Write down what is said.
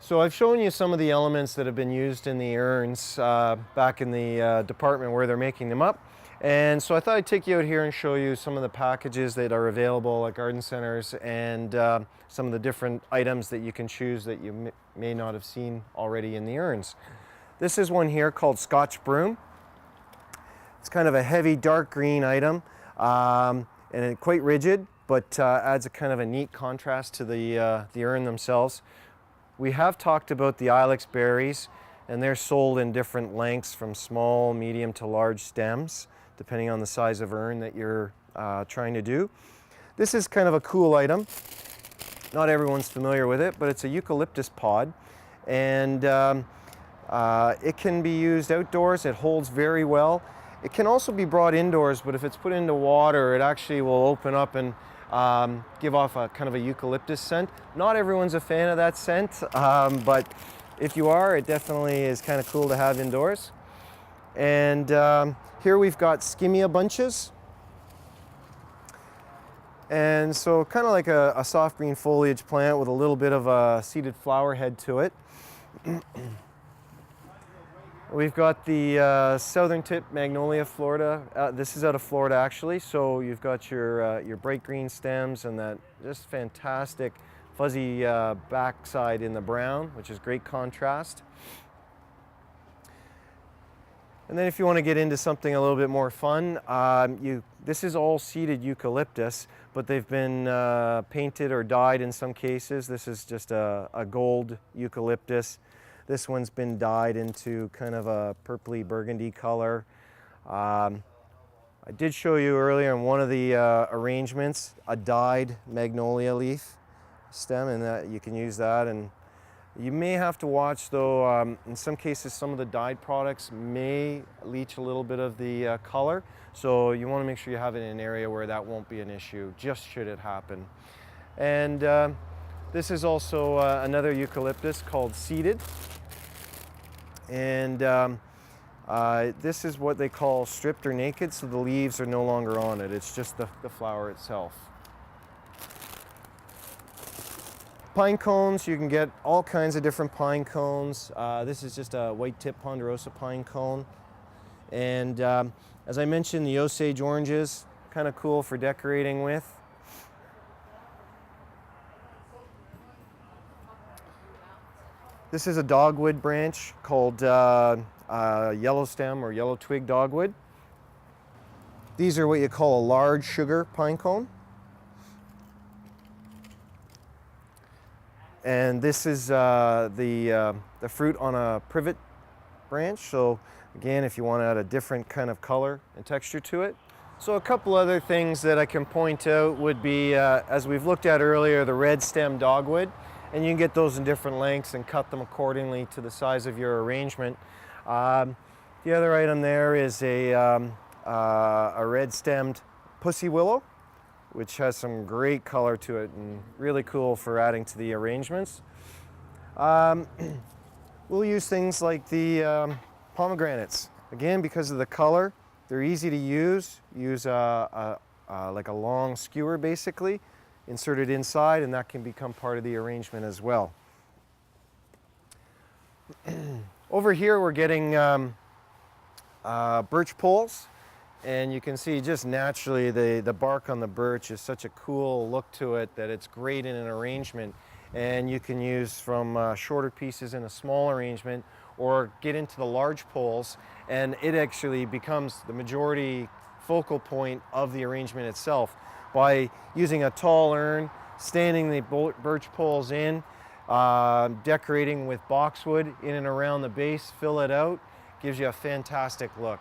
So I've shown you some of the elements that have been used in the urns back in the department where they're making them up. And so I thought I'd take you out here and show you some of the packages that are available at garden centers and some of the different items that you can choose that you may not have seen already in the urns. This is one here called Scotch Broom. It's kind of a heavy dark green item and it's quite rigid, but adds a kind of a neat contrast to the urn themselves. We have talked about the ilex berries, and they're sold in different lengths from small, medium to large stems, depending on the size of urn that you're trying to do. This is kind of a cool item. Not everyone's familiar with it, but it's a eucalyptus pod, and it can be used outdoors. It holds very well. It can also be brought indoors, but if it's put into water, it actually will open up and give off a kind of a eucalyptus scent. Not everyone's a fan of that scent, but if you are, it definitely is kind of cool to have indoors. And here we've got skimmia bunches. And so kind of like a soft green foliage plant with a little bit of a seeded flower head to it. We've got the southern tip magnolia Florida. This is out of Florida actually, so you've got your bright green stems and that just fantastic fuzzy backside in the brown, which is great contrast. And then if you want to get into something a little bit more fun, this is all seeded eucalyptus, but they've been painted or dyed in some cases. This is just a gold eucalyptus. This one's been dyed into kind of a purpley burgundy color. I did show you earlier in one of the arrangements a dyed magnolia leaf stem, and that you can use that. And you may have to watch though, in some cases some of the dyed products may leach a little bit of the color, so you want to make sure you have it in an area where that won't be an issue, just should it happen. And this is also another eucalyptus called seeded. And this is what they call stripped or naked, so the leaves are no longer on it. It's just the flower itself. Pine cones, you can get all kinds of different pine cones. This is just a white tip ponderosa pine cone. And as I mentioned, the Osage oranges, kind of cool for decorating with. This is a dogwood branch called yellow stem or yellow twig dogwood. These are what you call a large sugar pine cone. And this is the fruit on a privet branch. So again, if you want to add a different kind of color and texture to it. So a couple other things that I can point out would be, as we've looked at earlier, the red stem dogwood. And you can get those in different lengths and cut them accordingly to the size of your arrangement. The other item there is a red-stemmed pussy willow, which has some great color to it and really cool for adding to the arrangements. We'll use things like the pomegranates. Again, because of the color, they're easy to use. Use like a long skewer basically. Insert it inside, and that can become part of the arrangement as well. Over here we're getting birch poles, and you can see just naturally the bark on the birch is such a cool look to it that it's great in an arrangement, and you can use from shorter pieces in a small arrangement or get into the large poles, and it actually becomes the majority focal point of the arrangement itself. By using a tall urn, standing the birch poles in, decorating with boxwood in and around the base, fill it out, gives you a fantastic look.